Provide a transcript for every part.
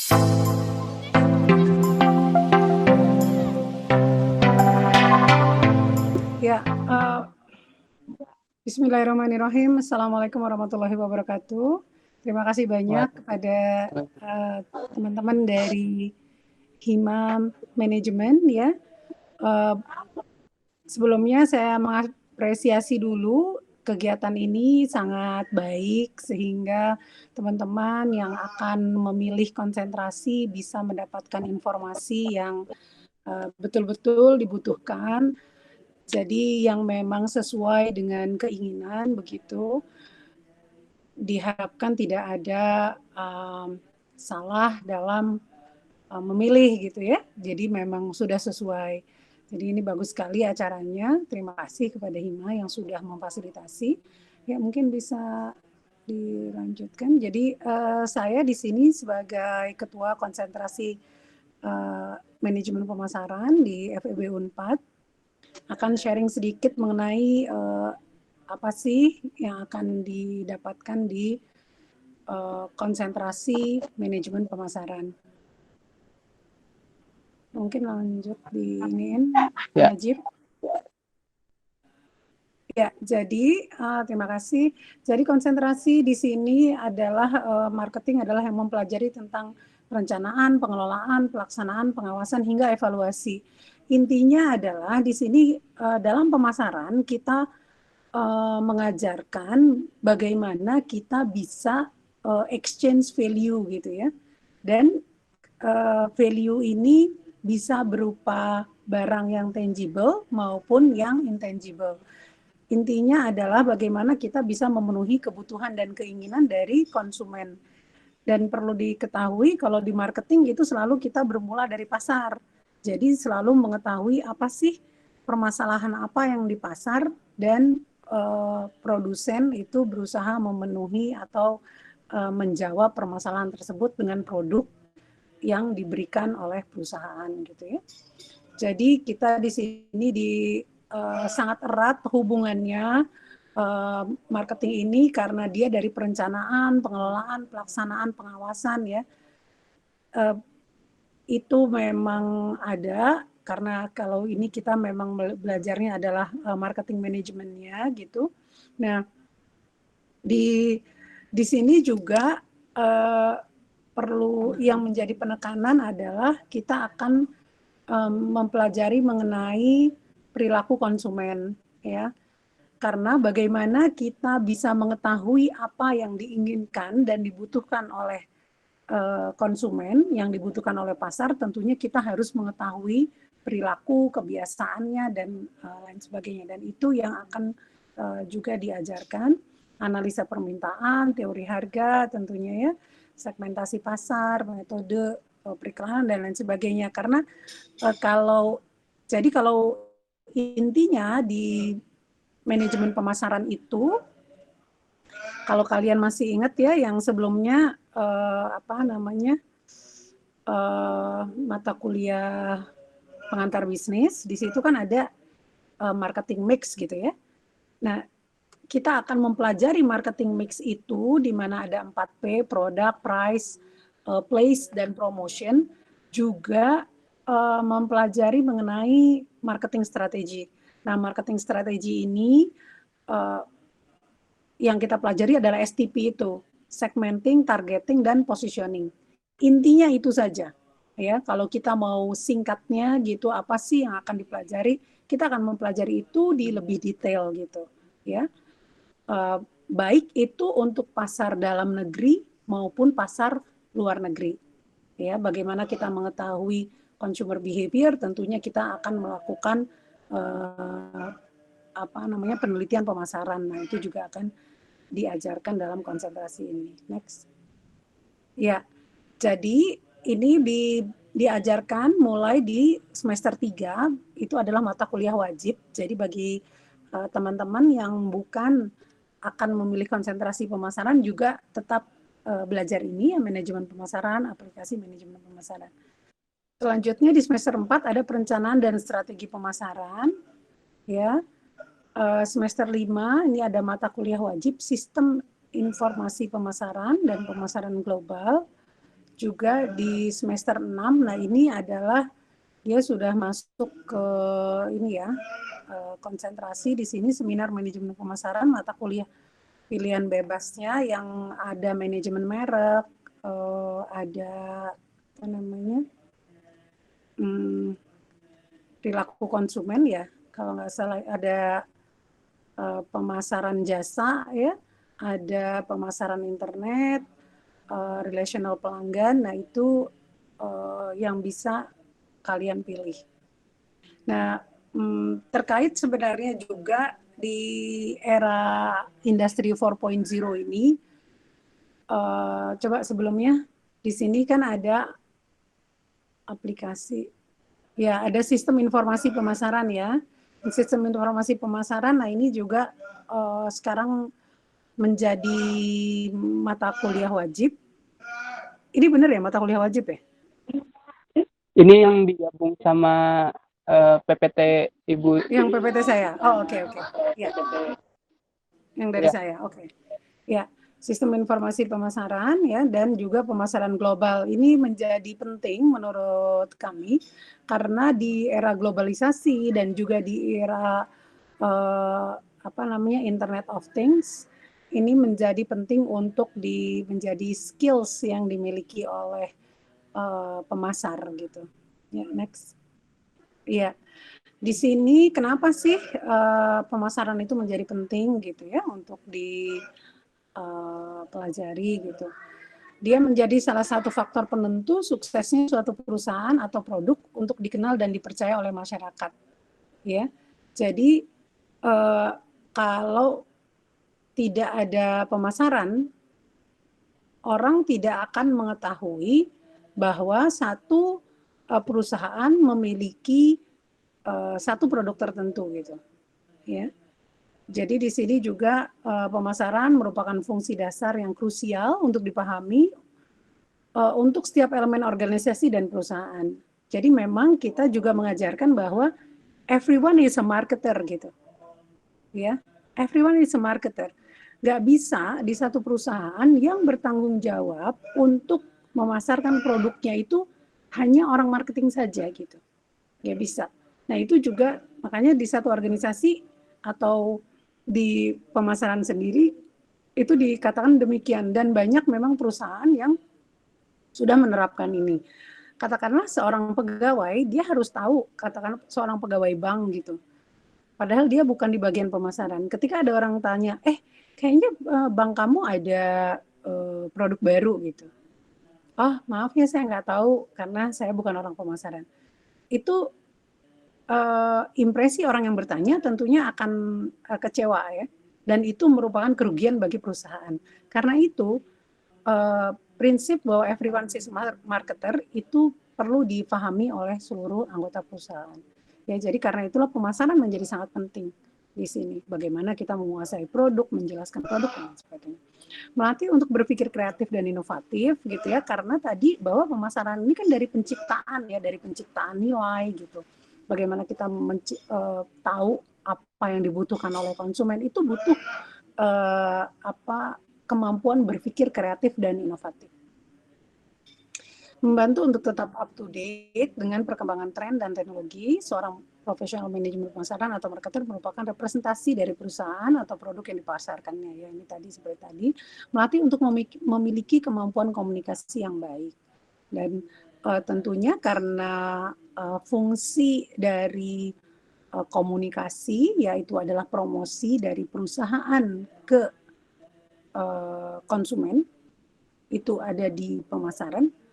Ya, bismillahirrahmanirrahim. Assalamualaikum warahmatullahi wabarakatuh. Terima kasih banyak kepada teman-teman dari Hima Manajemen ya. Sebelumnya saya mengapresiasi dulu kegiatan ini sangat baik sehingga teman-teman yang akan memilih konsentrasi bisa mendapatkan informasi yang betul-betul dibutuhkan. Jadi yang memang sesuai dengan keinginan begitu, diharapkan tidak ada salah dalam memilih gitu ya. Jadi memang sudah sesuai. Jadi ini bagus sekali acaranya. Terima kasih kepada Hima yang sudah memfasilitasi. Ya mungkin bisa dilanjutkan. Jadi saya di sini sebagai Ketua Konsentrasi Manajemen Pemasaran di FEB Unpad akan sharing sedikit mengenai apa sih yang akan didapatkan di konsentrasi manajemen pemasaran. Mungkin lanjut di iniin, Ya. Najib. Ya, jadi terima kasih. Jadi konsentrasi di sini adalah marketing adalah yang mempelajari tentang perencanaan, pengelolaan, pelaksanaan, pengawasan hingga evaluasi. Intinya adalah di sini dalam pemasaran kita mengajarkan bagaimana kita bisa exchange value gitu ya. Dan value ini bisa berupa barang yang tangible maupun yang intangible. Intinya adalah bagaimana kita bisa memenuhi kebutuhan dan keinginan dari konsumen. Dan perlu diketahui kalau di marketing itu selalu kita bermula dari pasar. Jadi selalu mengetahui apa sih permasalahan apa yang di pasar dan produsen itu berusaha memenuhi atau menjawab permasalahan tersebut dengan produk yang diberikan oleh perusahaan gitu ya. Jadi kita di sini sangat erat hubungannya marketing ini karena dia dari perencanaan, pengelolaan, pelaksanaan, pengawasan ya. Itu memang ada karena kalau ini kita memang belajarnya adalah marketing manajemennya gitu. Nah, di sini juga perlu yang menjadi penekanan adalah kita akan mempelajari mengenai perilaku konsumen ya. Karena bagaimana kita bisa mengetahui apa yang diinginkan dan dibutuhkan oleh konsumen, yang dibutuhkan oleh pasar, tentunya kita harus mengetahui perilaku, kebiasaannya dan lain sebagainya. Dan itu yang akan juga diajarkan, analisa permintaan, teori harga tentunya ya, segmentasi pasar, metode periklanan dan lain sebagainya. Karena kalau intinya di manajemen pemasaran itu, kalau kalian masih ingat ya yang sebelumnya mata kuliah pengantar bisnis, di situ kan ada marketing mix gitu ya. Nah, kita akan mempelajari marketing mix itu di mana ada 4P, product, price, place, dan promotion, juga mempelajari mengenai marketing strategi. Nah, marketing strategi ini yang kita pelajari adalah STP itu, segmenting, targeting, dan positioning. Intinya itu saja. Ya, kalau kita mau singkatnya gitu, apa sih yang akan dipelajari? Kita akan mempelajari itu di lebih detail gitu. Ya, baik itu untuk pasar dalam negeri maupun pasar luar negeri. Ya, bagaimana kita mengetahui consumer behavior? Tentunya kita akan melakukan penelitian pemasaran. Nah, itu juga akan diajarkan dalam konsentrasi ini. Next. Ya, jadi ini diajarkan mulai di semester 3, itu adalah mata kuliah wajib. Jadi bagi teman-teman yang bukan akan memilih konsentrasi pemasaran juga tetap belajar ini, ya, manajemen pemasaran, aplikasi manajemen pemasaran. Selanjutnya di semester 4 ada perencanaan dan strategi pemasaran. Ya, semester 5 ini ada mata kuliah wajib sistem informasi pemasaran dan pemasaran global. juga di semester 6. Nah, ini adalah dia sudah masuk ke ini ya, konsentrasi di sini seminar manajemen pemasaran, mata kuliah pilihan bebasnya yang ada manajemen merek, ada apa namanya, perilaku konsumen ya, kalau nggak salah ada pemasaran jasa ya, ada pemasaran internet, relational pelanggan. Nah itu yang bisa kalian pilih. Nah, terkait sebenarnya juga di era industri 4.0 ini, coba sebelumnya di sini kan ada aplikasi, ya ada sistem informasi pemasaran ya. Sistem informasi pemasaran, nah ini juga sekarang menjadi mata kuliah wajib. Ini benar ya mata kuliah wajib ya? Ini yang digabung sama PPT Ibu. Yang PPT saya. Oh, oke. Ya. Yang dari saya. Oke. Ya, sistem informasi pemasaran ya dan juga pemasaran global ini menjadi penting menurut kami karena di era globalisasi dan juga di era apa namanya Internet of Things ini menjadi penting untuk menjadi skills yang dimiliki oleh pemasar gitu. Ya, next. Iya. Di sini kenapa sih pemasaran itu menjadi penting gitu ya untuk dipelajari gitu. Dia menjadi salah satu faktor penentu suksesnya suatu perusahaan atau produk untuk dikenal dan dipercaya oleh masyarakat. Ya, jadi kalau tidak ada pemasaran, orang tidak akan mengetahui bahwa satu perusahaan memiliki satu produk tertentu gitu, ya. Jadi di sini juga pemasaran merupakan fungsi dasar yang krusial untuk dipahami untuk setiap elemen organisasi dan perusahaan. Jadi memang kita juga mengajarkan bahwa everyone is a marketer gitu, ya. Everyone is a marketer. Gak bisa di satu perusahaan yang bertanggung jawab untuk memasarkan produknya itu hanya orang marketing saja gitu. Gak bisa. Nah itu juga makanya di satu organisasi atau di pemasaran sendiri itu dikatakan demikian dan banyak memang perusahaan yang sudah menerapkan ini. Katakanlah seorang pegawai dia harus tahu, katakan seorang pegawai bank gitu. Padahal dia bukan di bagian pemasaran. Ketika ada orang tanya, kayaknya bank kamu ada produk baru gitu. Oh maaf ya saya nggak tahu karena saya bukan orang pemasaran. Itu impresi orang yang bertanya tentunya akan kecewa ya, dan itu merupakan kerugian bagi perusahaan. Karena itu prinsip bahwa everyone is marketer itu perlu dipahami oleh seluruh anggota perusahaan. Ya, jadi karena itulah pemasaran menjadi sangat penting di sini. Bagaimana kita menguasai produk, menjelaskan produk dan sebagainya. Melatih untuk berpikir kreatif dan inovatif gitu ya, karena tadi bahwa pemasaran ini kan dari penciptaan ya, dari penciptaan nilai gitu. Bagaimana kita tahu apa yang dibutuhkan oleh konsumen itu butuh kemampuan berpikir kreatif dan inovatif. Membantu untuk tetap up to date dengan perkembangan tren dan teknologi, seorang profesional manajemen pemasaran atau marketer merupakan representasi dari perusahaan atau produk yang dipasarkannya. Ya, ini tadi seperti tadi, melatih untuk memiliki kemampuan komunikasi yang baik. Dan tentunya karena fungsi dari komunikasi yaitu adalah promosi dari perusahaan ke konsumen, itu ada di pemasaran.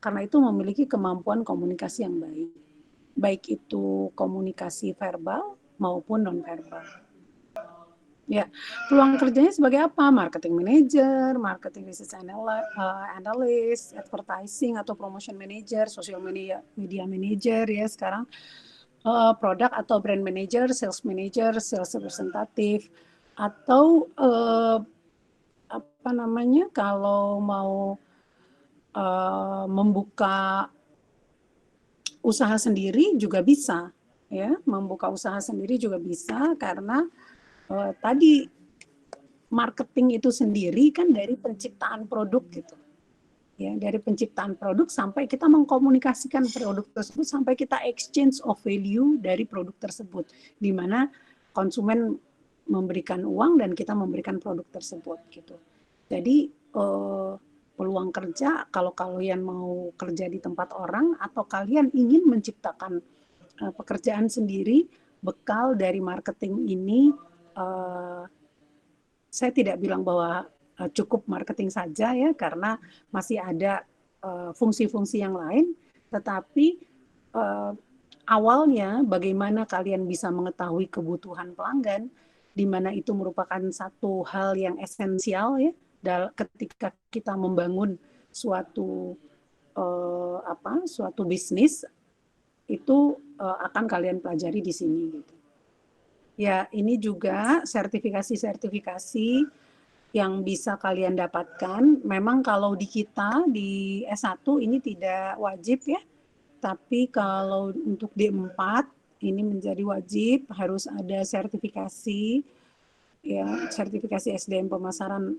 Karena itu memiliki kemampuan komunikasi yang baik. Baik itu komunikasi verbal maupun non-verbal. Ya, peluang kerjanya sebagai apa? Marketing manager, marketing business analyst, advertising atau promotion manager, social media manager ya sekarang, produk atau brand manager, sales representative, atau apa namanya kalau mau membuka usaha sendiri juga bisa ya, membuka usaha sendiri juga bisa karena tadi marketing itu sendiri kan dari penciptaan produk gitu Ya, dari penciptaan produk sampai kita mengkomunikasikan produk tersebut sampai kita exchange of value dari produk tersebut, di mana konsumen memberikan uang dan kita memberikan produk tersebut gitu. Jadi peluang kerja kalau kalian mau kerja di tempat orang atau kalian ingin menciptakan pekerjaan sendiri, bekal dari marketing ini saya tidak bilang bahwa cukup marketing saja ya, karena masih ada fungsi-fungsi yang lain, tetapi awalnya bagaimana kalian bisa mengetahui kebutuhan pelanggan, di mana itu merupakan satu hal yang esensial ya ketika kita membangun suatu suatu bisnis, itu akan kalian pelajari di sini gitu. Ya, ini juga sertifikasi-sertifikasi yang bisa kalian dapatkan. Memang kalau di kita di S1 ini tidak wajib ya, tapi kalau untuk D4 ini menjadi wajib, harus ada sertifikasi ya, sertifikasi SDM pemasaran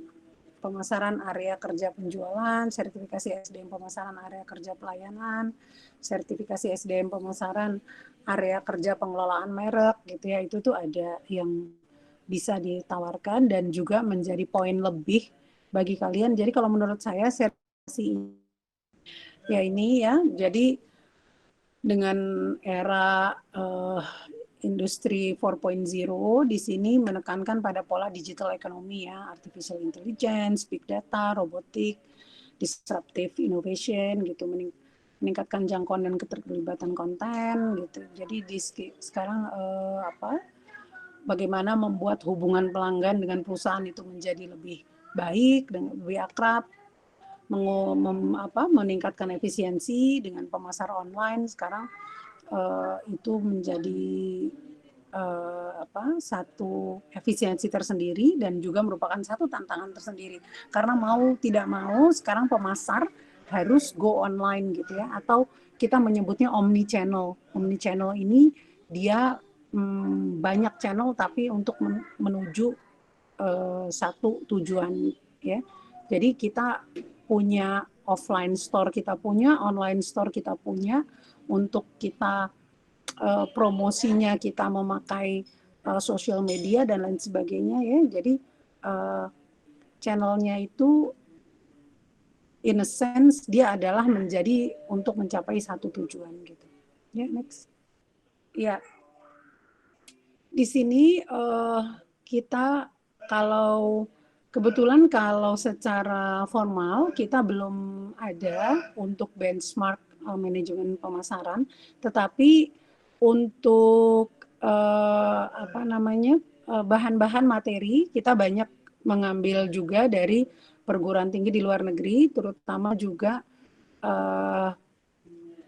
area kerja penjualan, sertifikasi SDM pemasaran area kerja pelayanan, sertifikasi SDM pemasaran area kerja pengelolaan merek gitu ya. Itu tuh ada yang bisa ditawarkan dan juga menjadi poin lebih bagi kalian. Jadi kalau menurut saya sertifikasi ya ini ya, jadi dengan era industri 4.0 di sini menekankan pada pola digital ekonomi ya, artificial intelligence, big data, robotik, disruptive innovation gitu, meningkatkan jangkauan dan keterlibatan konten gitu. Jadi sekarang bagaimana membuat hubungan pelanggan dengan perusahaan itu menjadi lebih baik dan lebih akrab, meningkatkan efisiensi dengan pemasar online sekarang itu menjadi satu efisiensi tersendiri dan juga merupakan satu tantangan tersendiri, karena mau tidak mau sekarang pemasar harus go online gitu ya, atau kita menyebutnya omni channel. Omni channel ini dia banyak channel tapi untuk menuju satu tujuan ya. Jadi kita punya offline store, kita punya online store, kita punya untuk kita promosinya kita memakai sosial media dan lain sebagainya ya. Jadi channelnya itu in a sense dia adalah menjadi untuk mencapai satu tujuan gitu. Ya, next. Ya. Di sini kita kalau kebetulan kalau secara formal kita belum ada untuk benchmark manajemen pemasaran, tetapi untuk bahan-bahan materi kita banyak mengambil juga dari perguruan tinggi di luar negeri, terutama juga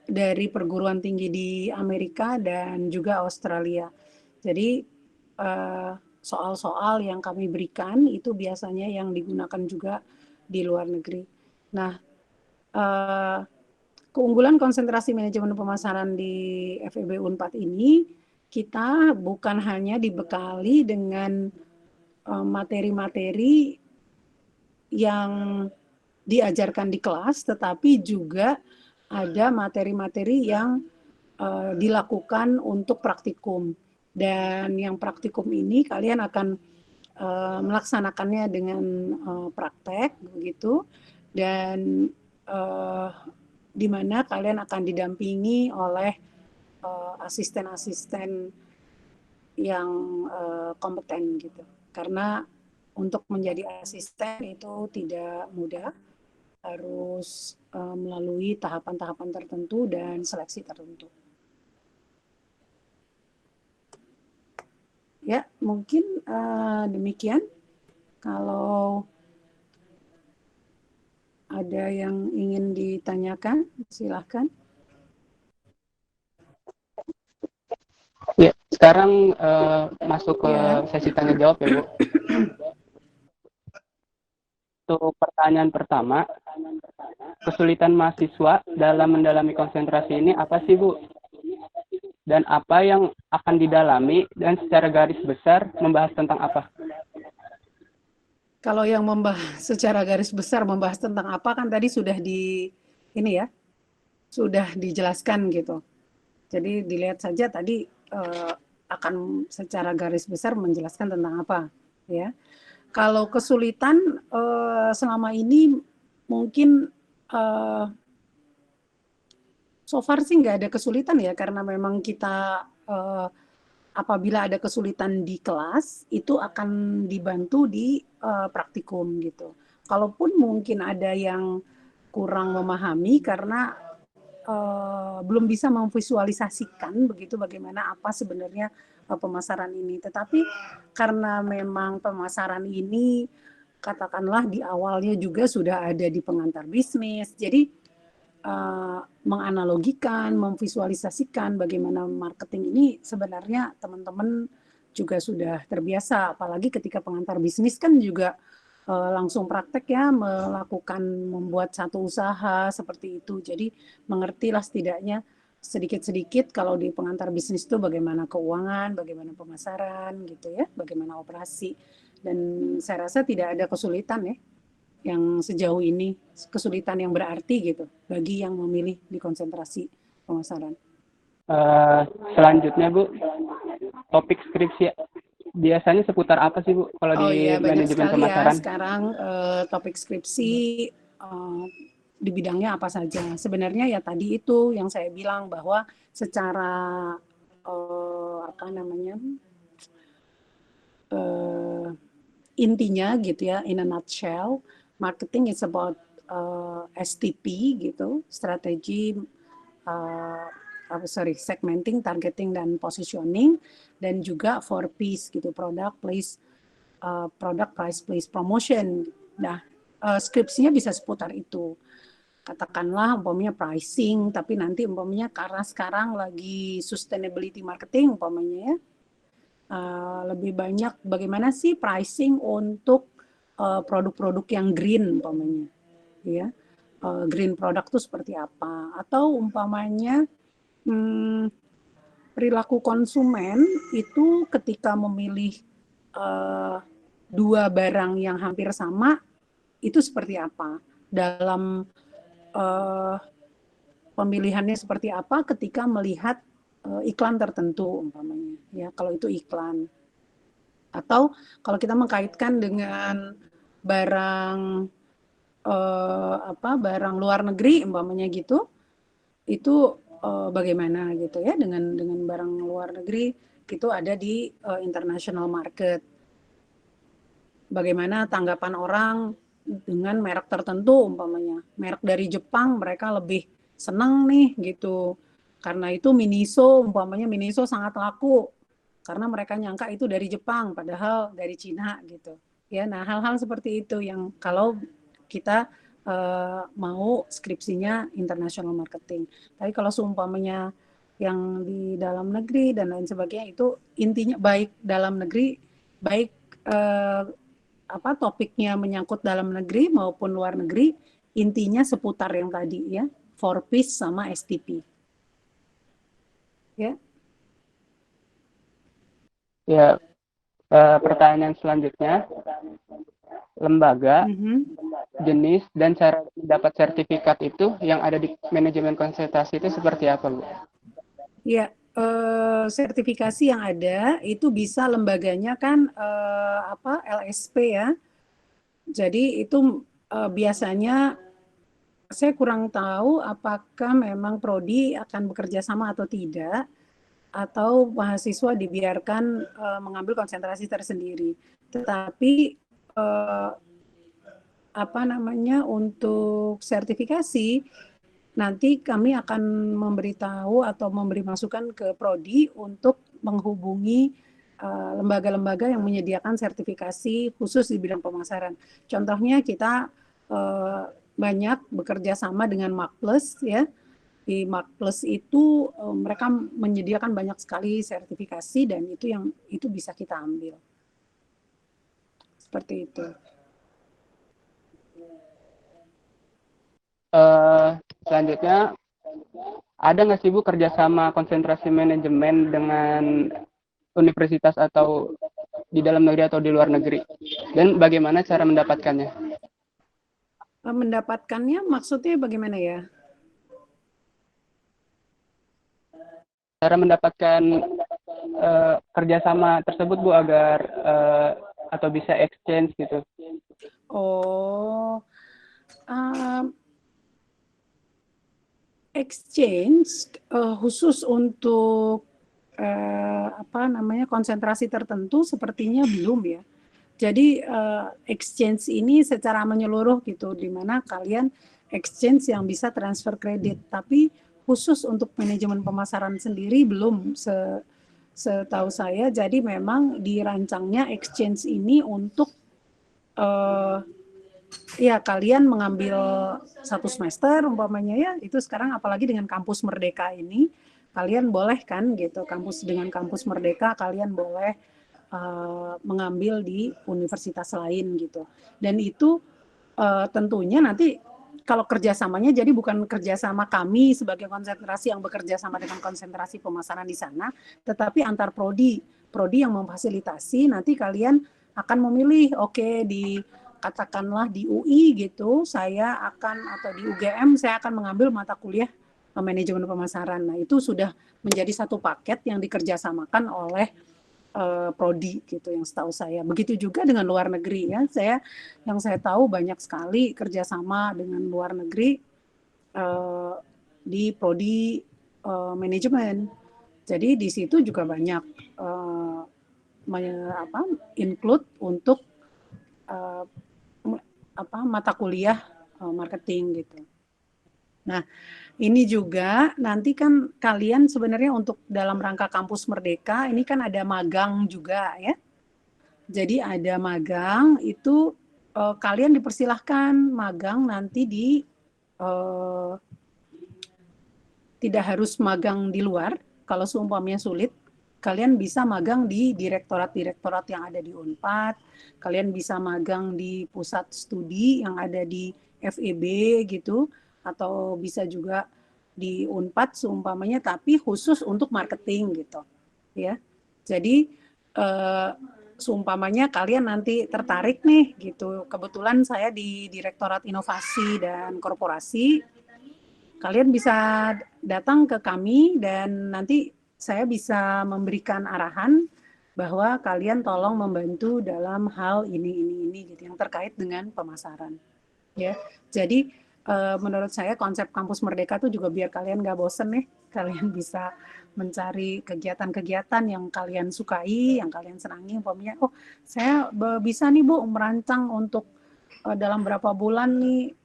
dari perguruan tinggi di Amerika dan juga Australia. Jadi soal-soal yang kami berikan itu biasanya yang digunakan juga di luar negeri. Nah, keunggulan konsentrasi manajemen pemasaran di FEB Unpad ini, kita bukan hanya dibekali dengan materi-materi yang diajarkan di kelas, tetapi juga ada materi-materi yang dilakukan untuk praktikum. Dan yang praktikum ini kalian akan melaksanakannya dengan praktek begitu, dan di mana kalian akan didampingi oleh asisten-asisten yang kompeten gitu. Karena untuk menjadi asisten itu tidak mudah, harus melalui tahapan-tahapan tertentu dan seleksi tertentu. Ya, mungkin demikian. Kalau ada yang ingin ditanyakan, silahkan. Ya, sekarang masuk ke sesi tanya jawab ya, Bu. Untuk pertanyaan pertama, kesulitan mahasiswa dalam mendalami konsentrasi ini apa sih, Bu? Dan apa yang akan didalami dan secara garis besar membahas tentang apa? Kalau yang membahas secara garis besar membahas tentang apa kan tadi sudah di ini ya, sudah dijelaskan gitu. Jadi dilihat saja tadi akan secara garis besar menjelaskan tentang apa, ya. Kalau kesulitan selama ini mungkin so far sih nggak ada kesulitan ya, karena memang kita apabila ada kesulitan di kelas itu akan dibantu di praktikum gitu. Kalaupun mungkin ada yang kurang memahami karena belum bisa memvisualisasikan begitu bagaimana apa sebenarnya pemasaran ini. Tetapi karena memang pemasaran ini katakanlah di awalnya juga sudah ada di pengantar bisnis, jadi menganalogikan, memvisualisasikan bagaimana marketing ini sebenarnya teman-teman juga sudah terbiasa, apalagi ketika pengantar bisnis kan juga langsung praktek ya, melakukan membuat satu usaha seperti itu. Jadi mengertilah setidaknya sedikit-sedikit kalau di pengantar bisnis itu bagaimana keuangan, bagaimana pemasaran gitu ya, bagaimana operasi. Dan saya rasa tidak ada kesulitan ya yang sejauh ini, kesulitan yang berarti gitu bagi yang memilih di konsentrasi pemasaran. Selanjutnya Bu, topik skripsi biasanya seputar apa sih Bu kalau Oh di iya, banyak manajemen sekali ya pemasaran? sekarang topik skripsi di bidangnya apa saja. Sebenarnya ya tadi itu yang saya bilang bahwa secara apa namanya intinya gitu ya, in a nutshell, marketing is about STP gitu, strategi segmenting, targeting dan positioning, dan juga 4Ps gitu, product, price, place, promotion. Nah, skripsinya bisa seputar itu. Katakanlah umpamanya pricing, tapi nanti umpamanya karena sekarang lagi sustainability marketing umpamanya ya, lebih banyak bagaimana sih pricing untuk produk-produk yang green umpamanya, ya. Green product itu seperti apa? Atau umpamanya perilaku konsumen itu ketika memilih dua barang yang hampir sama itu seperti apa? Dalam pemilihannya seperti apa ketika melihat iklan tertentu umpamanya, ya kalau itu iklan. Atau kalau kita mengkaitkan dengan barang barang luar negeri umpamanya gitu, itu bagaimana gitu ya dengan barang luar negeri itu ada di international market. Bagaimana tanggapan orang dengan merek tertentu umpamanya. Merek dari Jepang mereka lebih senang nih gitu. Karena itu Miniso umpamanya, Miniso sangat laku karena mereka nyangka itu dari Jepang padahal dari Cina gitu. Ya, nah hal-hal seperti itu yang kalau kita mau skripsinya international marketing. Tapi kalau seumpamanya yang di dalam negeri dan lain sebagainya itu intinya baik dalam negeri, baik topiknya menyangkut dalam negeri maupun luar negeri, intinya seputar yang tadi ya, 4Ps sama STP. Ya. Ya, pertanyaan selanjutnya, lembaga, jenis, dan cara dapat sertifikat itu yang ada di manajemen konsentrasi itu seperti apa, Bu? Ya, sertifikasi yang ada itu bisa lembaganya kan LSP ya. Jadi itu biasanya saya kurang tahu apakah memang prodi akan bekerja sama atau tidak, atau mahasiswa dibiarkan mengambil konsentrasi tersendiri. Tetapi untuk sertifikasi nanti kami akan memberitahu atau memberi masukan ke prodi untuk menghubungi lembaga-lembaga yang menyediakan sertifikasi khusus di bidang pemasaran. Contohnya kita banyak bekerja sama dengan Markplus ya. Di Markplus itu mereka menyediakan banyak sekali sertifikasi dan itu bisa kita ambil. Seperti itu. Selanjutnya, ada nggak sih Bu kerjasama konsentrasi manajemen dengan universitas atau di dalam negeri atau di luar negeri Dan bagaimana cara mendapatkannya? Mendapatkannya maksudnya bagaimana ya? Cara mendapatkan kerjasama tersebut Bu agar atau bisa exchange gitu. Oh, exchange khusus untuk apa namanya konsentrasi tertentu sepertinya belum ya. Jadi exchange ini secara menyeluruh gitu, di mana kalian exchange yang bisa transfer kredit, tapi khusus untuk manajemen pemasaran sendiri belum setahu saya. Jadi memang dirancangnya exchange ini untuk ya kalian mengambil satu semester umpamanya ya, itu sekarang apalagi dengan kampus Merdeka ini, kalian boleh kan gitu, dengan kampus Merdeka kalian boleh mengambil di universitas lain gitu. Dan itu tentunya nanti kalau kerjasamanya jadi bukan kerjasama kami sebagai konsentrasi yang bekerja sama dengan konsentrasi pemasaran di sana, tetapi antar prodi yang memfasilitasi. Nanti kalian akan memilih, oke, di katakanlah di UI gitu, saya akan, atau di UGM saya akan mengambil mata kuliah manajemen pemasaran. Nah, itu sudah menjadi satu paket yang dikerjasamakan oleh prodi gitu yang setahu saya. Begitu juga dengan luar negeri ya. Yang saya tahu banyak sekali kerjasama dengan luar negeri di prodi manajemen. Jadi di situ juga banyak include untuk mata kuliah marketing gitu. Nah, ini juga nanti kan kalian sebenarnya untuk dalam rangka kampus Merdeka ini kan ada magang juga ya. Jadi ada magang itu kalian dipersilahkan magang nanti di tidak harus magang di luar. Kalau seumpamanya sulit, kalian bisa magang di direktorat-direktorat yang ada di Unpad, kalian bisa magang di pusat studi yang ada di FEB gitu, atau bisa juga di Unpad seumpamanya, tapi khusus untuk marketing gitu, ya. Jadi seumpamanya kalian nanti tertarik nih gitu, kebetulan saya di Direktorat Inovasi dan Korporasi, kalian bisa datang ke kami dan nanti saya bisa memberikan arahan bahwa kalian tolong membantu dalam hal ini gitu yang terkait dengan pemasaran ya. Jadi menurut saya konsep kampus Merdeka itu juga biar kalian nggak bosen nih, kalian bisa mencari kegiatan-kegiatan yang kalian sukai, yang kalian senangi. Umpamanya, oh saya bisa nih Bu merancang untuk dalam berapa bulan nih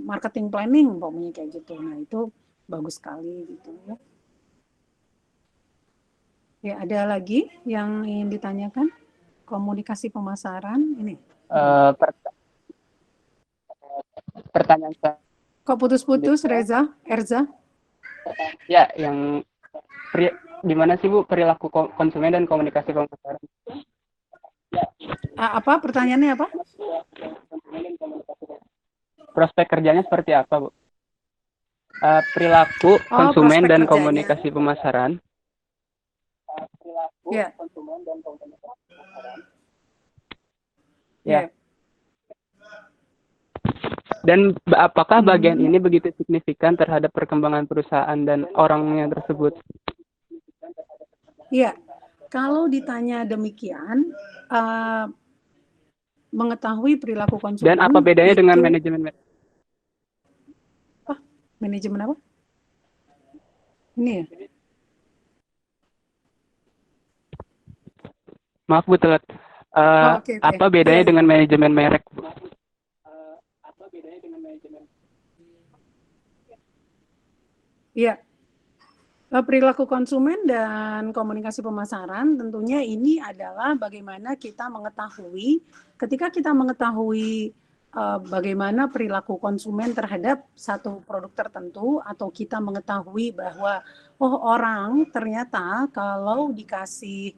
marketing planning umpamanya kayak gitu. Nah itu bagus sekali gitu ya. Ya ada lagi yang ingin ditanyakan? Komunikasi pemasaran ini. Pertanyaan saya. Kok putus-putus Reza? Erza? Ya, yang gimana sih Bu perilaku konsumen dan komunikasi pemasaran? Apa pertanyaannya apa? Prospek kerjanya seperti apa Bu? Perilaku konsumen dan kerjanya. Komunikasi pemasaran. Ya. Ya. Dan apakah bagian ini begitu signifikan terhadap perkembangan perusahaan dan orangnya tersebut? Iya, kalau ditanya demikian, mengetahui perilaku konsumen. Dan apa bedanya itu, dengan manajemen? Manajemen apa? Ini ya? Maaf Bu telat. Okay. Apa bedanya dengan manajemen merek Bu? Iya. Perilaku konsumen dan komunikasi pemasaran tentunya ini adalah bagaimana kita mengetahui, ketika kita mengetahui bagaimana perilaku konsumen terhadap satu produk tertentu, atau kita mengetahui bahwa orang ternyata kalau dikasih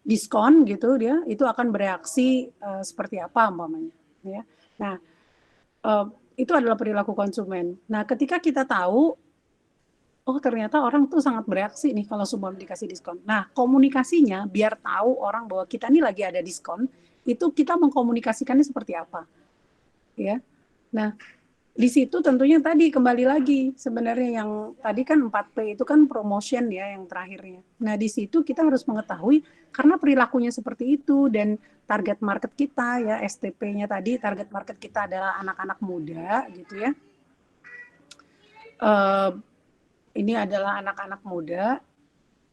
diskon gitu, dia itu akan bereaksi seperti apa umpamanya ya. Nah, itu adalah perilaku konsumen. Nah, ketika kita tahu oh ternyata orang tuh sangat bereaksi nih kalau Sumpah dikasih diskon. Nah, komunikasinya biar tahu orang bahwa kita ini lagi ada diskon, itu kita mengkomunikasikannya seperti apa, ya. Nah, di situ tentunya tadi kembali lagi sebenarnya yang tadi kan 4P itu kan promotion ya yang terakhirnya. Nah, di situ kita harus mengetahui karena perilakunya seperti itu dan target market kita ya STP-nya tadi target market kita adalah anak-anak muda gitu ya. Ini adalah anak-anak muda.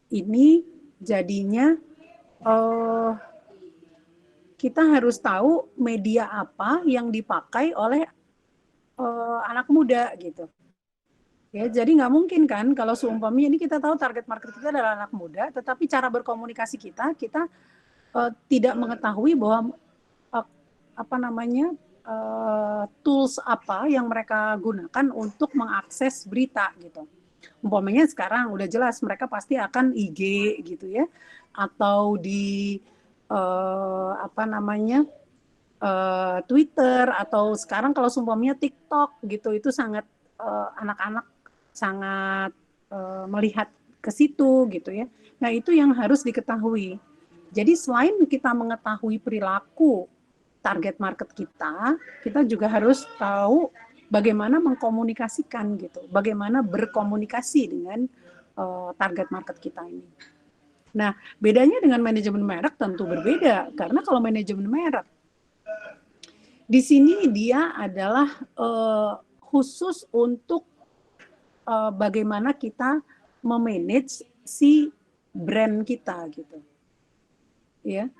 Ini jadinya kita harus tahu media apa yang dipakai oleh anak muda gitu. Ya, jadi nggak mungkin kan kalau seumpamanya ini kita tahu target market kita adalah anak muda, tetapi cara berkomunikasi kita tidak mengetahui bahwa apa namanya tools apa yang mereka gunakan untuk mengakses berita gitu. Umpamanya sekarang udah jelas mereka pasti akan IG gitu ya, atau di apa namanya Twitter atau sekarang kalau seumpamanya TikTok gitu itu sangat anak-anak sangat melihat ke situ gitu ya. Nah, itu yang harus diketahui. Jadi selain kita mengetahui perilaku target market kita juga harus tahu bagaimana mengkomunikasikan gitu, bagaimana berkomunikasi dengan target market kita ini. Nah, bedanya dengan manajemen merek tentu berbeda karena kalau manajemen merek di sini dia adalah khusus untuk bagaimana kita memanage si brand kita gitu. Ya.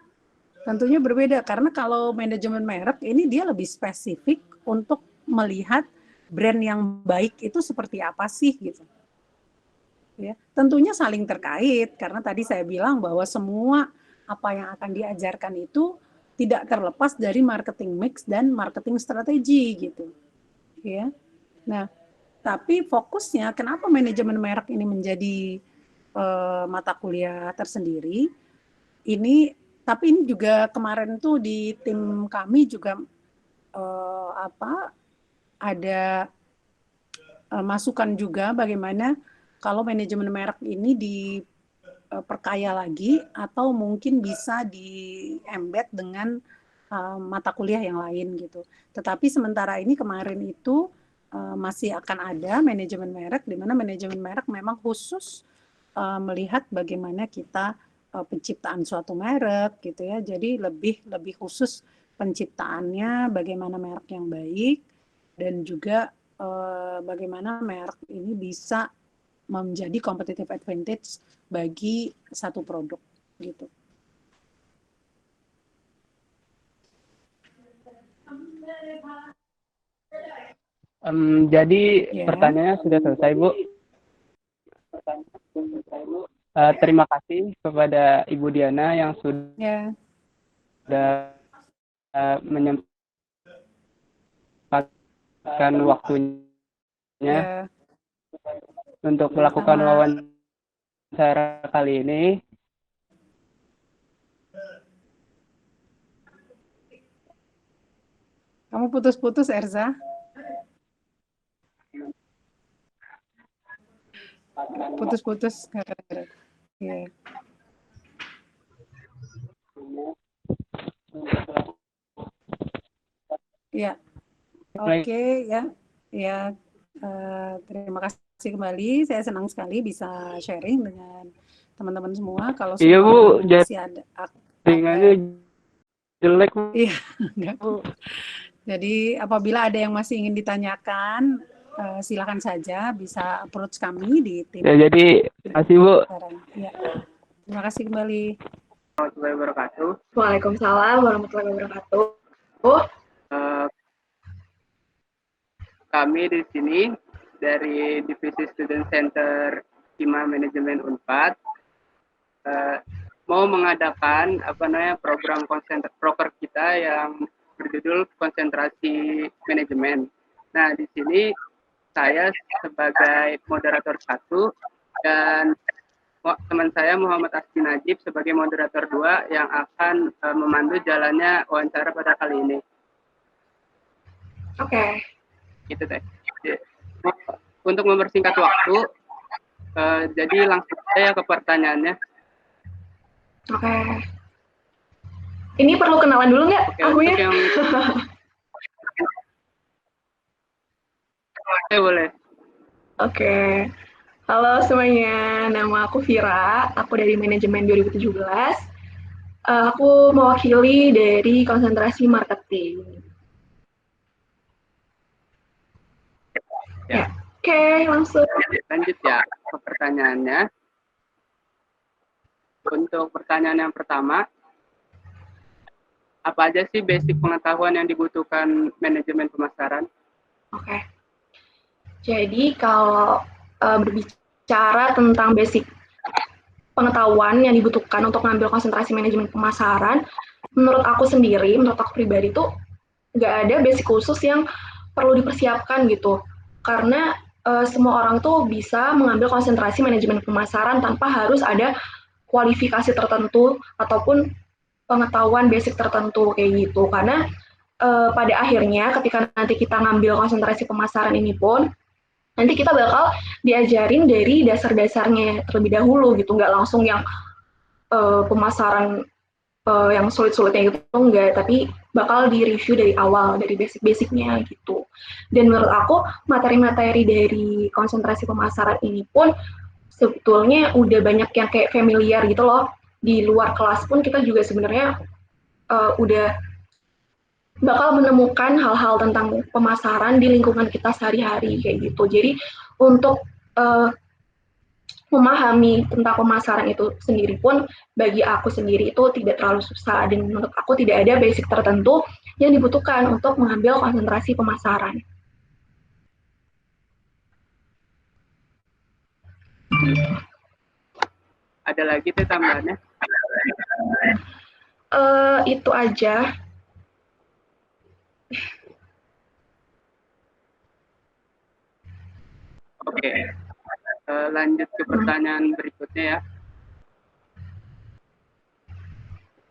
Tentunya berbeda karena kalau manajemen merek ini dia lebih spesifik untuk melihat brand yang baik itu seperti apa sih gitu. Ya, tentunya saling terkait karena tadi saya bilang bahwa semua apa yang akan diajarkan itu tidak terlepas dari marketing mix dan marketing strategi gitu. Ya. Nah, tapi fokusnya kenapa manajemen merek ini menjadi mata kuliah tersendiri? Ini tapi ini juga kemarin tuh di tim kami juga ada masukan juga bagaimana kalau manajemen merek ini diperkaya lagi atau mungkin bisa di-embed dengan mata kuliah yang lain gitu. Tetapi sementara ini kemarin itu masih akan ada manajemen merek di mana manajemen merek memang khusus melihat bagaimana kita penciptaan suatu merek gitu ya. Jadi lebih khusus penciptaannya bagaimana merek yang baik dan juga bagaimana merek ini bisa menjadi competitive advantage bagi satu produk gitu. Jadi pertanyaannya sudah selesai, Bu. Terima kasih kepada Ibu Diana yang sudah menyempatkan waktunya untuk melakukan wawancara kali ini. Kamu putus-putus, Erza? Putus-putus. Ya. Ya. Oke, ya. Ya. Terima kasih kembali. Saya senang sekali bisa sharing dengan teman-teman semua. Kalau iya, Bu, masih ada jelek, Bu. Iya, enggak, Bu. Jadi apabila ada yang masih ingin ditanyakan, silakan saja bisa approach kami di tim. Ya, jadi kasih, Bu. Ya. Terima kasih kembali. Warahmatullahi wabarakatuh. Waalaikumsalam warahmatullahi wabarakatuh. Kami di sini dari Divisi Student Center Hima Manajemen Unpad mau mengadakan program proker kita yang berjudul konsentrasi manajemen. Nah, di sini saya sebagai moderator 1 dan teman saya Muhammad Asfi Najib sebagai moderator 2 yang akan memandu jalannya wawancara pada kali ini. Oke. Gitu deh. Untuk mempersingkat waktu, Jadi langsung saya ke pertanyaannya. Oke. Ini perlu kenalan dulu nggak akunya? Untuk yang boleh. Oke. Halo semuanya, nama aku Vira, aku dari manajemen 2017. Aku mewakili dari konsentrasi marketing. Ya. Oke, langsung. Lanjut ya ke pertanyaannya. Untuk pertanyaan yang pertama, apa aja sih basic pengetahuan yang dibutuhkan manajemen pemasaran? Oke. Jadi kalau berbicara tentang basic pengetahuan yang dibutuhkan untuk mengambil konsentrasi manajemen pemasaran, menurut aku sendiri, menurut aku pribadi tuh nggak ada basic khusus yang perlu dipersiapkan gitu. Karena semua orang tuh bisa mengambil konsentrasi manajemen pemasaran tanpa harus ada kualifikasi tertentu ataupun pengetahuan basic tertentu kayak gitu. Karena pada akhirnya ketika nanti kita ngambil konsentrasi pemasaran ini pun nanti kita bakal diajarin dari dasar-dasarnya terlebih dahulu gitu, nggak langsung yang pemasaran yang sulit-sulitnya gitu enggak, tapi bakal di-review dari awal, dari basic-basicnya gitu. Dan menurut aku materi-materi dari konsentrasi pemasaran ini pun sebetulnya udah banyak yang kayak familiar gitu loh. Di luar kelas pun kita juga sebenarnya udah bakal menemukan hal-hal tentang pemasaran di lingkungan kita sehari-hari kayak gitu. Jadi untuk memahami tentang pemasaran itu sendiri pun bagi aku sendiri itu tidak terlalu susah, dan menurut aku tidak ada basic tertentu yang dibutuhkan untuk mengambil konsentrasi pemasaran. Ada lagi tuh tambahannya? Itu aja. Oke. Lanjut ke pertanyaan berikutnya ya.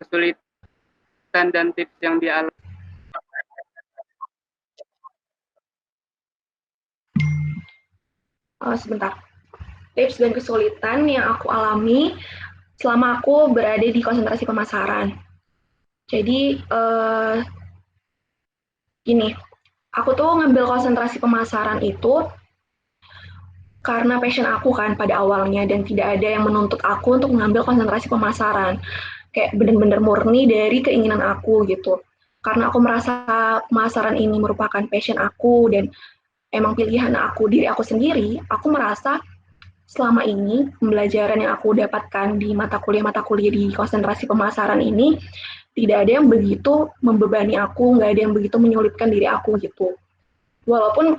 Kesulitan dan tips yang dialami. Sebentar. Tips dan kesulitan yang aku alami selama aku berada di konsentrasi pemasaran. Jadi gini, aku tuh ngambil konsentrasi pemasaran itu karena passion aku kan pada awalnya, dan tidak ada yang menuntut aku untuk mengambil konsentrasi pemasaran. Kayak bener-bener murni dari keinginan aku gitu. Karena aku merasa pemasaran ini merupakan passion aku dan emang pilihan aku, diri aku sendiri, aku merasa selama ini pembelajaran yang aku dapatkan di mata kuliah di konsentrasi pemasaran ini tidak ada yang begitu membebani aku, nggak ada yang begitu menyulitkan diri aku gitu. Walaupun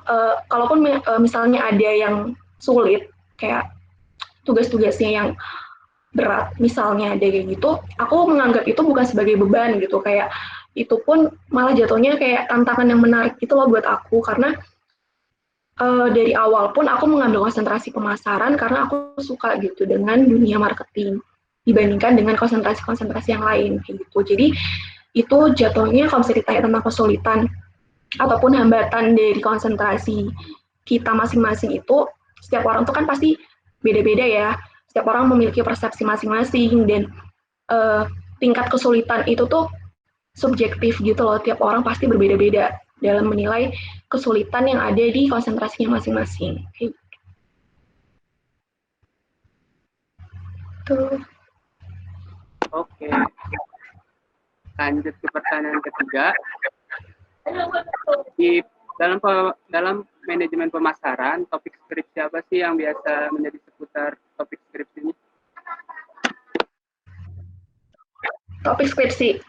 kalaupun misalnya ada yang sulit, kayak tugas-tugasnya yang berat misalnya ada kayak gitu, aku menganggap itu bukan sebagai beban gitu, kayak itu pun malah jatuhnya kayak tantangan yang menarik gitu loh buat aku, karena dari awal pun aku mengambil konsentrasi pemasaran karena aku suka gitu dengan dunia marketing dibandingkan dengan konsentrasi-konsentrasi yang lain kayak gitu. Jadi itu jatuhnya kalau bisa ditanya tentang kesulitan ataupun hambatan dari konsentrasi kita masing-masing itu, setiap orang tuh kan pasti beda-beda ya. Setiap orang memiliki persepsi masing-masing, dan tingkat kesulitan itu tuh subjektif gitu loh. Tiap orang pasti berbeda-beda dalam menilai kesulitan yang ada di konsentrasinya masing-masing. Tuh. Oke. Lanjut ke pertanyaan ketiga. Di dalam manajemen pemasaran, topik skripsi apa sih yang biasa menjadi seputar topik skripsi ini? Topik skripsi.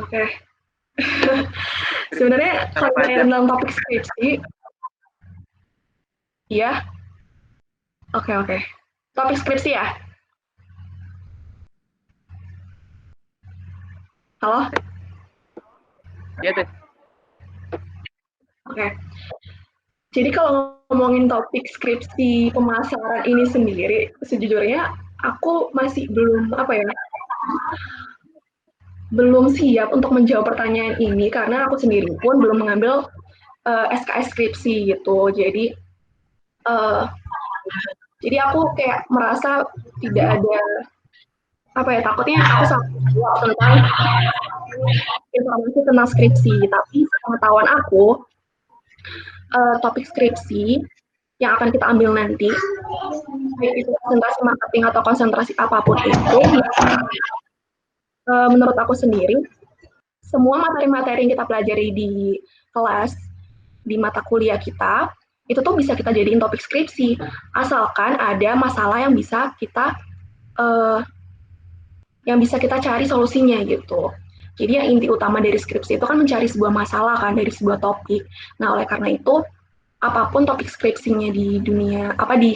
Oke. Sebenarnya kalau tentang topik skripsi, ya. Oke. Topik skripsi ya. Halo? Iya deh. Oke. Jadi kalau ngomongin topik skripsi pemasaran ini sendiri, sejujurnya aku masih belum siap untuk menjawab pertanyaan ini, karena aku sendiri pun belum mengambil SKS skripsi gitu. Jadi aku kayak merasa tidak ada takutnya aku salah jawab tentang informasi tentang skripsi, tapi pengetahuan aku topik skripsi yang akan kita ambil nanti, baik itu konsentrasi marketing atau konsentrasi apapun itu, menurut aku sendiri, semua materi-materi yang kita pelajari di kelas, di mata kuliah kita, itu tuh bisa kita jadiin topik skripsi, asalkan ada masalah yang bisa kita cari solusinya gitu. Jadi yang inti utama dari skripsi itu kan mencari sebuah masalah kan dari sebuah topik. Nah, oleh karena itu apapun topik skripsinya di dunia di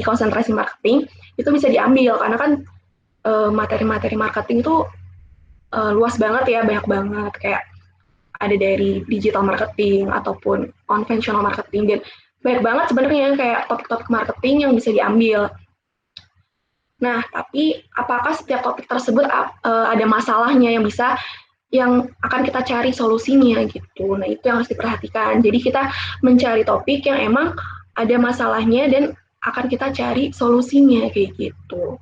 konsentrasi marketing itu bisa diambil karena kan materi-materi marketing itu luas banget ya, banyak banget, kayak ada dari digital marketing ataupun conventional marketing, dan banyak banget sebenarnya kayak topik-topik marketing yang bisa diambil. Nah, tapi apakah setiap topik tersebut ada masalahnya yang akan kita cari solusinya gitu. Nah, itu yang harus diperhatikan. Jadi kita mencari topik yang emang ada masalahnya dan akan kita cari solusinya kayak gitu.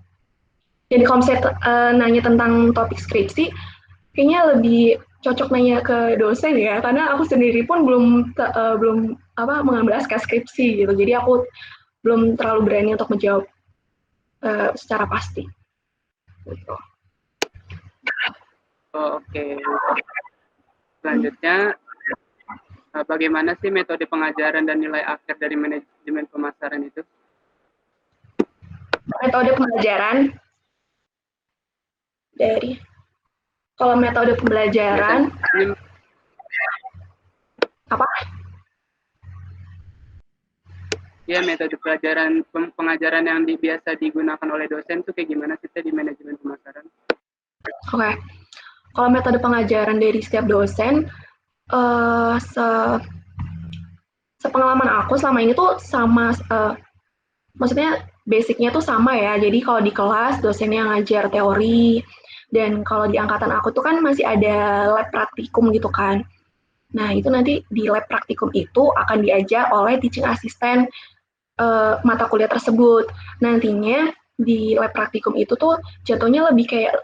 Jadi kalau misalnya nanya tentang topik skripsi, kayaknya lebih cocok nanya ke dosen ya, karena aku sendiri pun belum mengambil naskah skripsi gitu. Jadi aku belum terlalu berani untuk menjawab secara pasti. Gitu. Oke. Selanjutnya, bagaimana sih metode pengajaran dan nilai akhir dari manajemen pemasaran itu? Metode pembelajaran kalau metode pembelajaran apa? Ya, metode pengajaran yang biasa digunakan oleh dosen itu kayak gimana sih di manajemen pemasaran? Oke. Kalau metode pengajaran dari setiap dosen, sepengalaman aku selama ini tuh sama, maksudnya basicnya tuh sama ya. Jadi kalau di kelas dosennya ngajar teori, dan kalau di angkatan aku tuh kan masih ada lab praktikum gitu kan. Nah, itu nanti di lab praktikum itu akan diajar oleh teaching assistant mata kuliah tersebut. Nantinya di lab praktikum itu tuh jatuhnya lebih kayak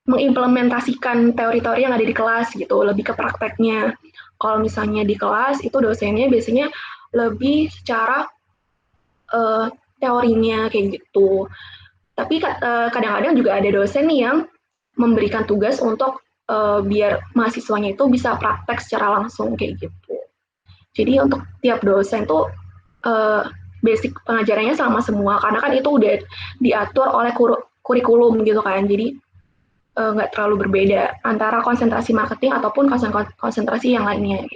mengimplementasikan teori-teori yang ada di kelas gitu, lebih ke prakteknya. Kalau misalnya di kelas itu dosennya biasanya lebih secara teorinya kayak gitu. Tapi kadang-kadang juga ada dosen nih yang memberikan tugas untuk biar mahasiswanya itu bisa praktek secara langsung kayak gitu. Jadi untuk tiap dosen tuh basic pengajarannya sama semua, karena kan itu udah diatur oleh kurikulum gitu kan. Jadi nggak terlalu berbeda antara konsentrasi marketing ataupun konsentrasi yang lainnya.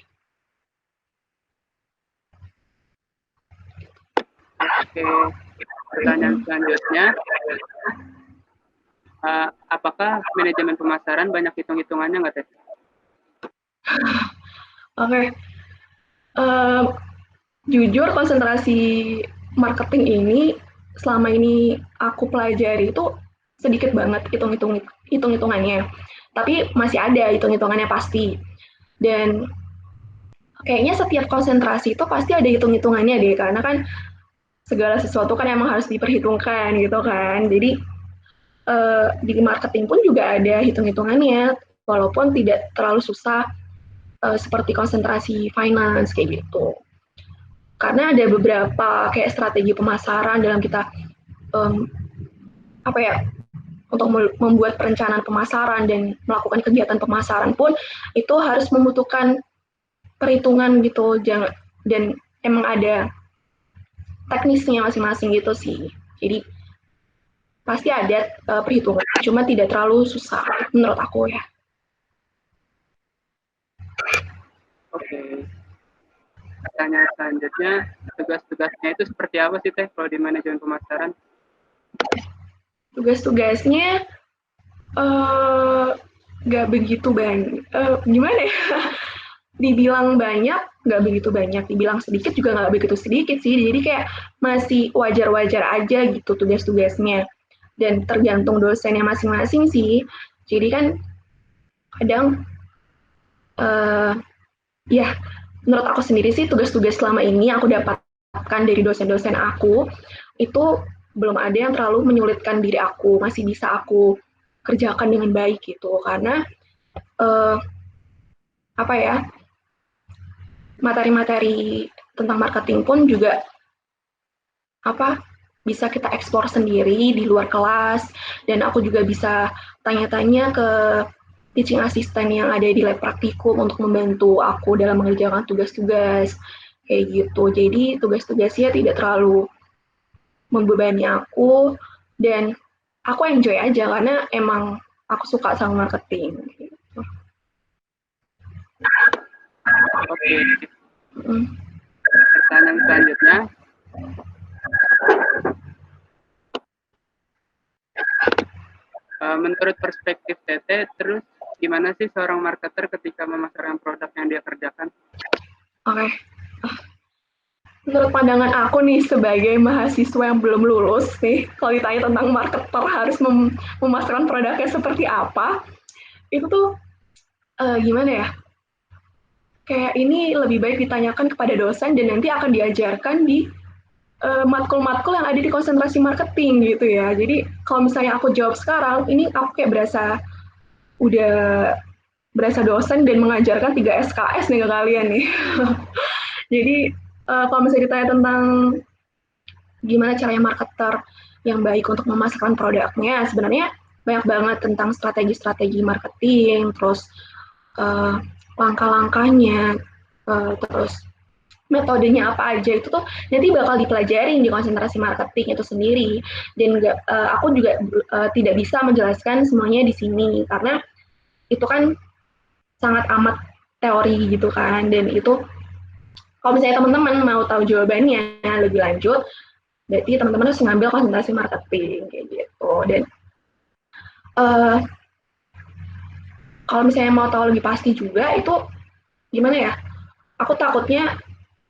Oke, pertanyaan selanjutnya, apakah manajemen pemasaran banyak hitung-hitungannya nggak, Teh? Oke. Jujur konsentrasi marketing ini selama ini aku pelajari itu sedikit banget hitung-hitungannya. Tapi masih ada hitung-hitungannya pasti. Dan kayaknya setiap konsentrasi itu pasti ada hitung-hitungannya deh, karena kan segala sesuatu kan emang harus diperhitungkan gitu kan. Jadi di marketing pun juga ada hitung-hitungannya, walaupun tidak terlalu susah seperti konsentrasi finance kayak gitu. Karena ada beberapa kayak strategi pemasaran dalam kita untuk membuat perencanaan pemasaran dan melakukan kegiatan pemasaran pun itu harus membutuhkan perhitungan gitu, dan emang ada teknisnya masing-masing gitu sih. Jadi pasti ada perhitungan, cuma tidak terlalu susah menurut aku ya. Oke. Pertanyaan selanjutnya, tugas-tugasnya itu seperti apa sih, Teh, kalau di manajemen pemasaran? Tugas-tugasnya nggak begitu banyak. Gimana ya? Dibilang banyak, nggak begitu banyak. Dibilang sedikit juga nggak begitu sedikit sih. Jadi kayak masih wajar-wajar aja gitu tugas-tugasnya. Dan tergantung dosennya masing-masing sih. Jadi kan kadang ya menurut aku sendiri sih tugas-tugas selama ini aku dapatkan dapatkan dari dosen-dosen aku itu belum ada yang terlalu menyulitkan diri aku, masih bisa aku kerjakan dengan baik gitu. Karena apa ya, materi-materi tentang marketing pun juga apa bisa kita eksplor sendiri di luar kelas, dan aku juga bisa tanya-tanya ke teaching assistant yang ada di lab praktikum untuk membantu aku dalam mengerjakan tugas-tugas kayak gitu. Jadi tugas-tugasnya tidak terlalu membebani aku, dan aku enjoy aja karena emang aku suka sama marketing. Oke. Pertanyaan selanjutnya. Menurut perspektif Teteh, terus gimana sih seorang marketer ketika memasarkan produk yang dia kerjakan? Oke. Menurut pandangan aku nih sebagai mahasiswa yang belum lulus nih, kalau ditanya tentang marketer harus memasarkan produknya seperti apa, itu tuh gimana ya? Kayak ini lebih baik ditanyakan kepada dosen dan nanti akan diajarkan di matkul-matkul yang ada di konsentrasi marketing gitu ya. Jadi kalau misalnya aku jawab sekarang, ini aku kayak berasa dosen dan mengajarkan 3 SKS nih ke kalian nih. Jadi kalau misalnya ditanya tentang gimana caranya marketer yang baik untuk memasarkan produknya, sebenarnya banyak banget tentang strategi-strategi marketing, terus langkah-langkahnya, terus metodenya apa aja, itu tuh nanti bakal dipelajarin di konsentrasi marketing itu sendiri. Dan aku juga tidak bisa menjelaskan semuanya di sini karena itu kan sangat amat teori gitu kan, dan itu kalau misalnya teman-teman mau tahu jawabannya lebih lanjut, berarti teman-teman harus ngambil konsentrasi marketing kayak gitu. Dan kalau misalnya mau tahu lebih pasti juga, itu gimana ya, aku takutnya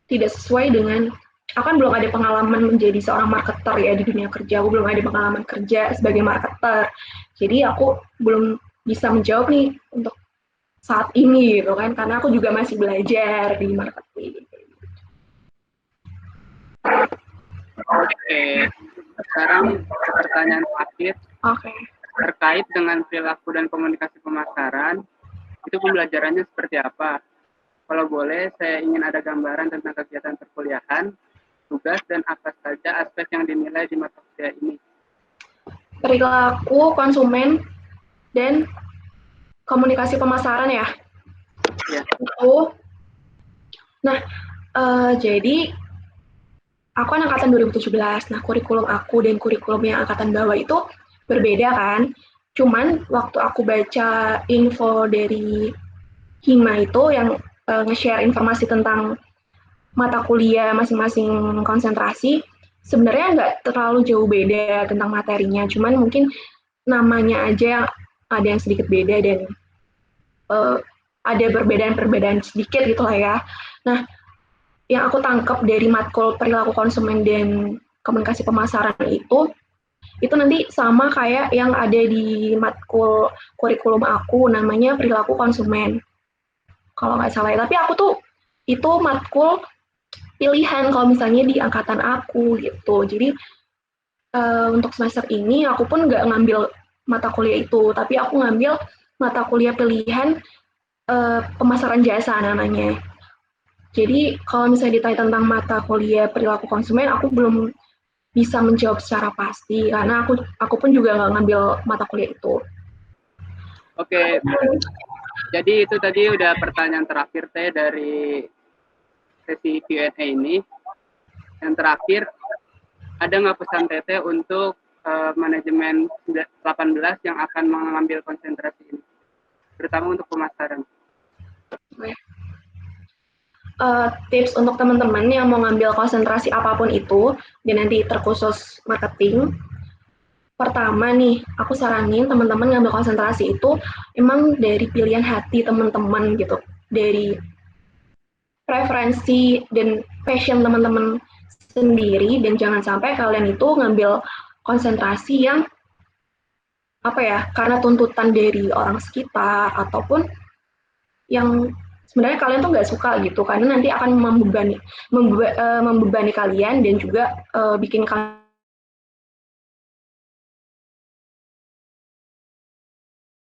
tidak sesuai dengan, aku kan belum ada pengalaman menjadi seorang marketer ya di dunia kerja, aku belum ada pengalaman kerja sebagai marketer, jadi aku belum bisa menjawab nih untuk saat ini gitu kan, karena aku juga masih belajar di marketing. Oke, sekarang pertanyaan terakhir. Oke. Terkait dengan perilaku dan komunikasi pemasaran, itu pembelajarannya seperti apa? Kalau boleh, saya ingin ada gambaran tentang kegiatan perkuliahan, tugas, dan apa saja aspek yang dinilai di mata kuliah ini. Perilaku konsumen dan komunikasi pemasaran ya? Ya. Nah, jadi aku kan angkatan 2017, nah kurikulum aku dan kurikulum yang angkatan bawah itu berbeda kan. Cuman waktu aku baca info dari Hima itu yang nge-share informasi tentang mata kuliah masing-masing konsentrasi, sebenarnya nggak terlalu jauh beda tentang materinya, cuman mungkin namanya aja yang ada yang sedikit beda dan ada perbedaan-perbedaan sedikit gitu lah ya. Nah, yang aku tangkap dari matkul perilaku konsumen dan komunikasi pemasaran itu nanti sama kayak yang ada di matkul kurikulum aku, namanya perilaku konsumen. Kalau nggak salah ya. Tapi aku tuh itu matkul pilihan kalau misalnya di angkatan aku gitu. Jadi untuk semester ini aku pun nggak ngambil mata kuliah itu, tapi aku ngambil mata kuliah pilihan pemasaran jasa namanya. Jadi kalau misalnya ditanya tentang mata kuliah perilaku konsumen, aku belum bisa menjawab secara pasti karena aku pun juga nggak ngambil mata kuliah itu. Oke, jadi itu tadi udah pertanyaan terakhir Teh dari sesi Q&A ini. Yang terakhir, ada nggak pesan Teteh untuk manajemen 18 yang akan mengambil konsentrasi ini, terutama untuk pemasaran? Tips untuk teman-teman yang mau ngambil konsentrasi apapun itu, dan nanti terkhusus marketing, pertama nih, aku saranin teman-teman ngambil konsentrasi itu emang dari pilihan hati teman-teman gitu, dari preferensi dan passion teman-teman sendiri, dan jangan sampai kalian itu ngambil konsentrasi yang apa ya, karena tuntutan dari orang sekitar ataupun yang sebenarnya kalian tuh nggak suka gitu, karena nanti akan membebani kalian dan juga bikin kalian